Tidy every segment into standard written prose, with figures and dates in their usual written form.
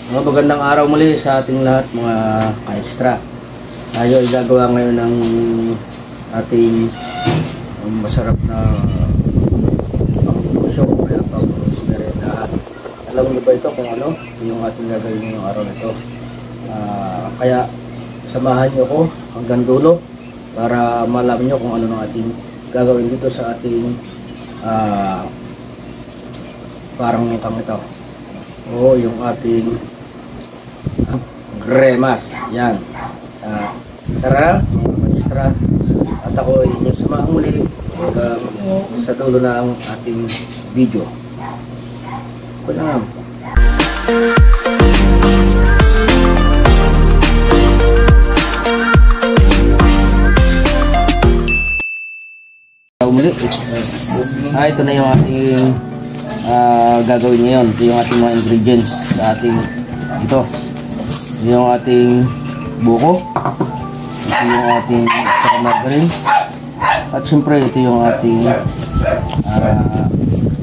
Mga magandang araw muli sa ating lahat mga ka-extra. Tayo ay gagawa ngayon ng ating masarap na pang-diskusyon kaya pang-merendahan. Alam niyo ba ito kung ano yung ating gagawin ngayong araw na ito? Kaya samahan niyo ko hanggang dulo para malaman niyo kung ano ng ating gagawin dito sa ating parang kang ito. Yung ating gremas. Yan. Tara, mga extra. At ako ay inyong samahan muli hanggang sa dulo na ang ating video. Kulang. Muli. Ito na yung ating gagawin ngayon. Ito yung ating mga ingredients sa ating ito yung ating buko, ito yung ating extra margarine, at syempre ito yung ating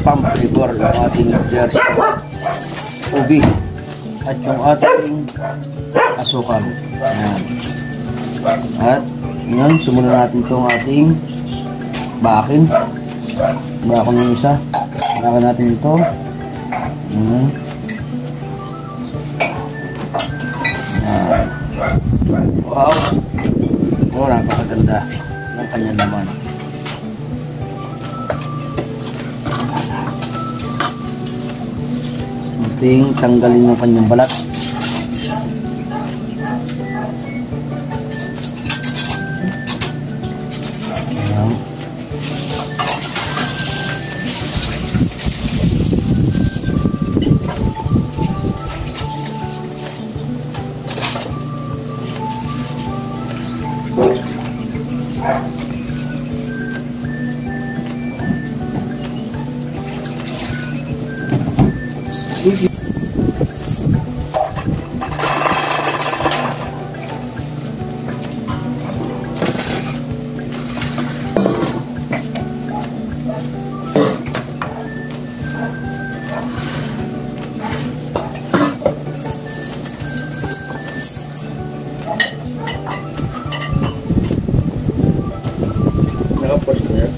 pump flavor, yung ating jersey ubi, at yung ating asukal. Ayan. At yun, simulan natin itong ating bakin yung isa. Bakin natin ito. Wow! Napakaganda ng kanyang laman. Ating tanggalin ng kanyang balat. Nakapos ko yan?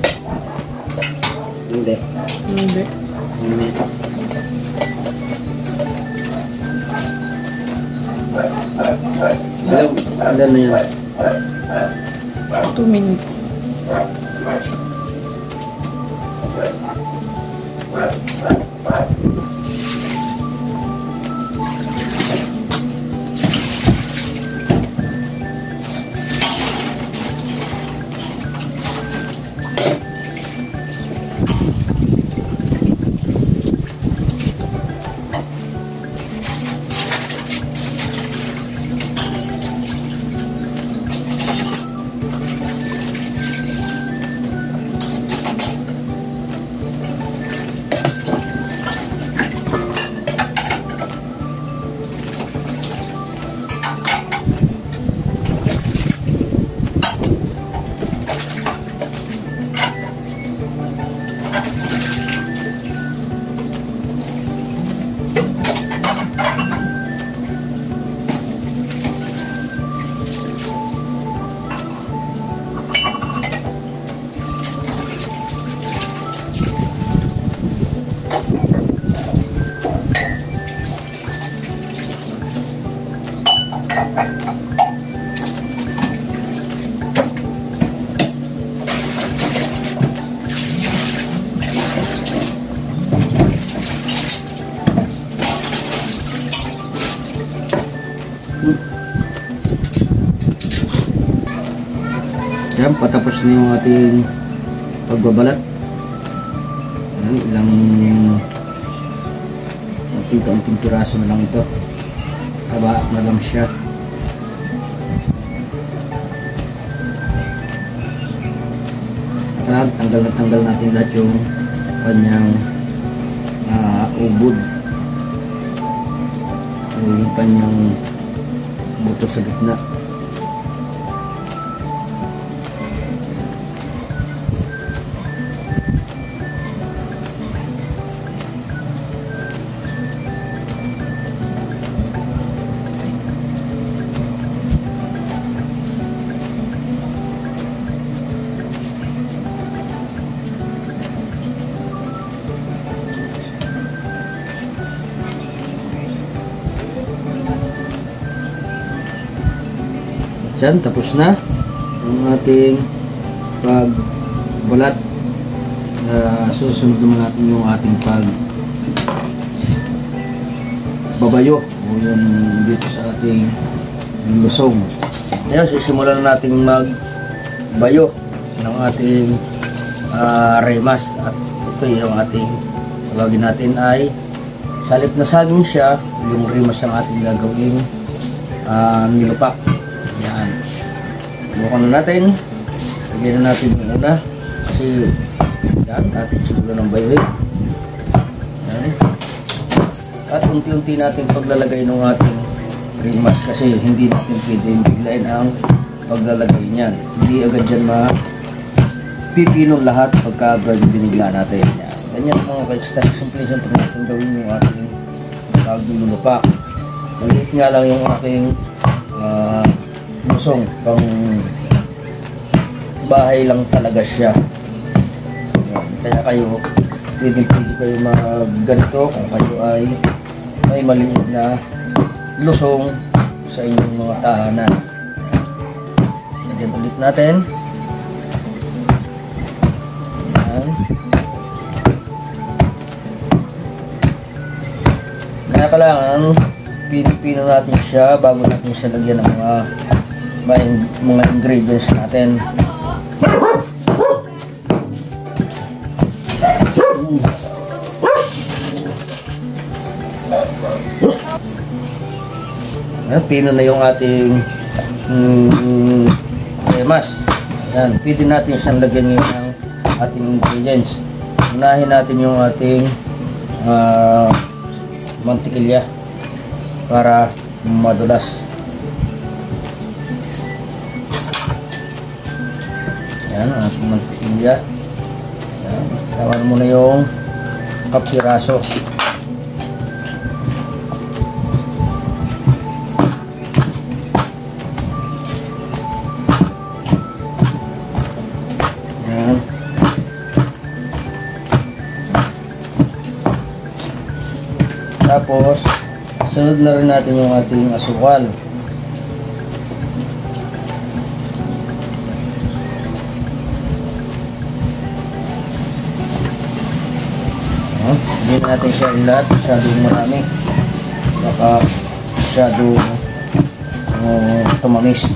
Hindi. Ilan na yan? 2 minutes. Yan, patapos na yung ating pagbabalat. Ilang unting piraso na lang ito. Haba na lang siya. At tanggal natin lahat yung kanyang ubod. Yung kanyang buto sa gitna. Diyan, tapos na ang ating pagbalat. Susunod naman natin yung ating pagbabayo o yung dito sa ating lusong. Ngayon, sisimulan natin magbayo ng ating remas. At ito yung ating tawagin natin ay salip na saging siya, yung remas ang ating gagawin nilupak. Yan. Bukan na natin. Lagyan na natin yung una kasi yan, ating siguro ng bayuhin. Yan. At unti-unti natin paglalagay ng ating remas kasi hindi natin pwedeng biglain ang paglalagay niyan. Hindi agad dyan mapipinong lahat pagka binigla natin. Yan. Ganyan mga ka-extra. Simple natin gawin yung ating paglulupak. Maliit nga lang yung aking lusong. Pang bahay lang talaga siya. Kaya kayo, pwede kayo magganito kung kayo ay may maliit na lusong sa inyong mga tahanan. Lagyan ulit natin. Ayan. Kaya kailangan pinipino natin siya bago natin siya lagyan ng mga ingredients natin. Pino na yung ating remas. Ayan, pwede natin siyang lagyan ng ating ingredients. Unahin natin yung ating mantikilya para madulas. Ayan, ang ating mantikilya. Ayan, tawaran mo na yung kapiraso. Tapos, sunod na rin natin yung ating asukal. Hindi natin siya ilat, masyadong marami. Baka masyadong tumamis.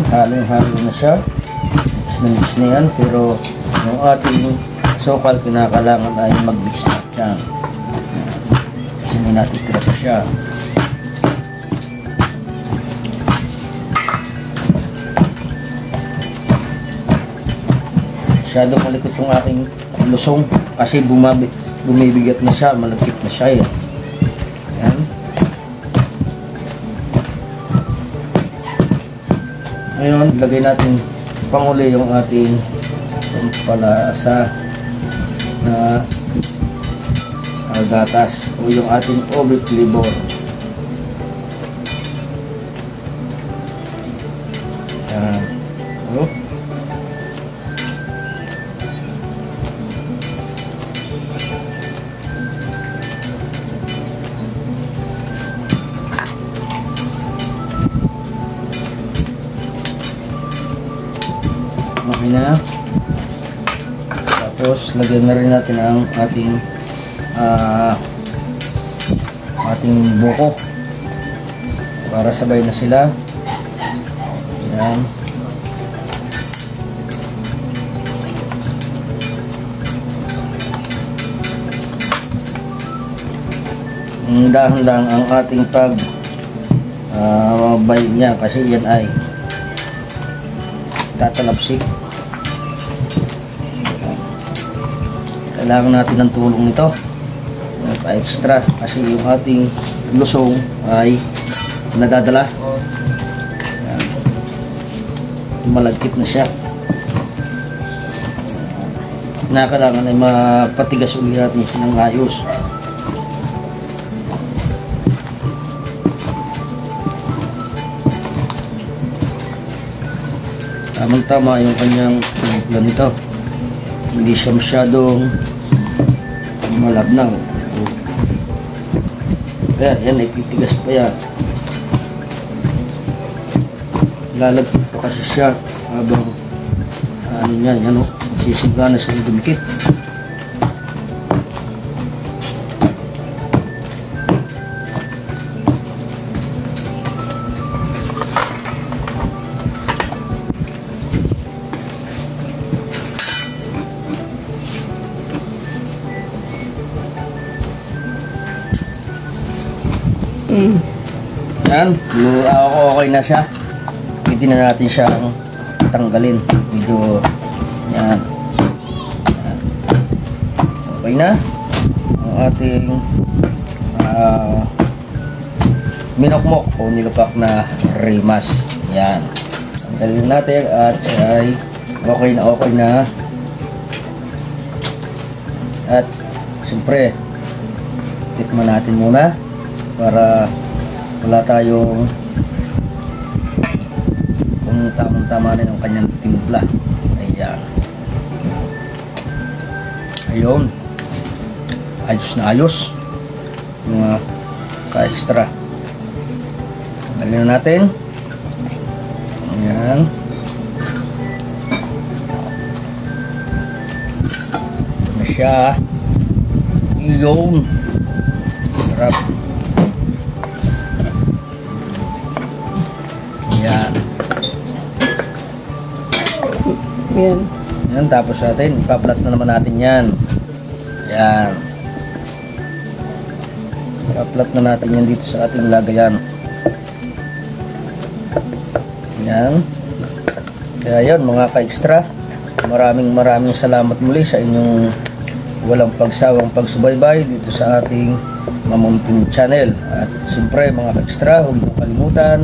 Halong-halo na siya. Mix na yan, pero yung ating sukal kinakailangan ay mag-mix na siya. Kasi may natitira pa siya. Masyadong malikot yung aking lusong kasi bumibigat na siya, malagkit na siya. Yan. Ngayon, lagay natin panguli yung ating pampalasa na gatas o yung ating oat flavor. Yan. Okay na. Tapos lagyan na rin natin ang ating buko para sabay na sila. Yan. Dahan-dahan ang ating bay niya kasi yan ay tatalapsik. Kailangan natin ng tulong nito pa extra kasi yung ating lusong ay nadadala. Yan. Malagkit na siya. Kailangan ay mapatigas ulit natin siya ng ayos. tamang-tama yung kanyang timpla nito. Hindi siya masyadong malabnaw. Kaya yan, ititigas pa yan. Lalagpit pa kasi siya habang ano yan, yan o, sisigla na siya dumikit. Yan, okay na siya. Pwede na natin siyang tanggalin. Medyo yan. Okay na ang ating minokmok o nilupak na rimas. Yan, tanggalin natin at ay okay na. At siyempre tikman natin muna para wala tayong kung tamang-tama na yung kanyang timpla. Ayan. Ayun. Ayos na ayos. Mga ka-extra. Tanggalin na natin. Ayan. Ito na siya. Ayun. Sarap. Yan. Yan. Yan, tapos natin, ipaplat na naman natin yan. Yan. Ipaplat na natin yan dito sa ating lagayan. Yan. Kaya yun, mga ka-extra, maraming salamat muli sa inyong walang pagsawang pagsubaybay dito sa ating Mamunting Channel. At siyempre, mga ka-extra, huwag niyong kalimutan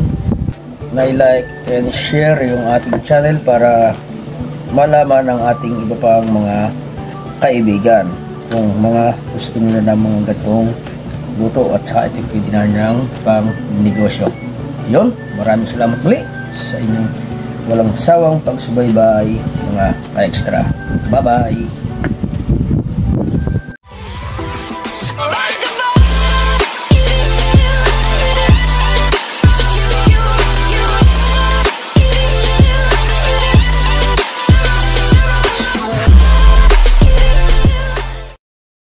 na i-like and share yung ating channel para malaman ang ating iba pang mga kaibigan kung mga gusto nila ng mga gatong luto at saka ito pwede na niyang pang negosyo. Yun, maraming salamat muli sa inyong walang sawang pagsubaybay mga ka-extra. Bye bye!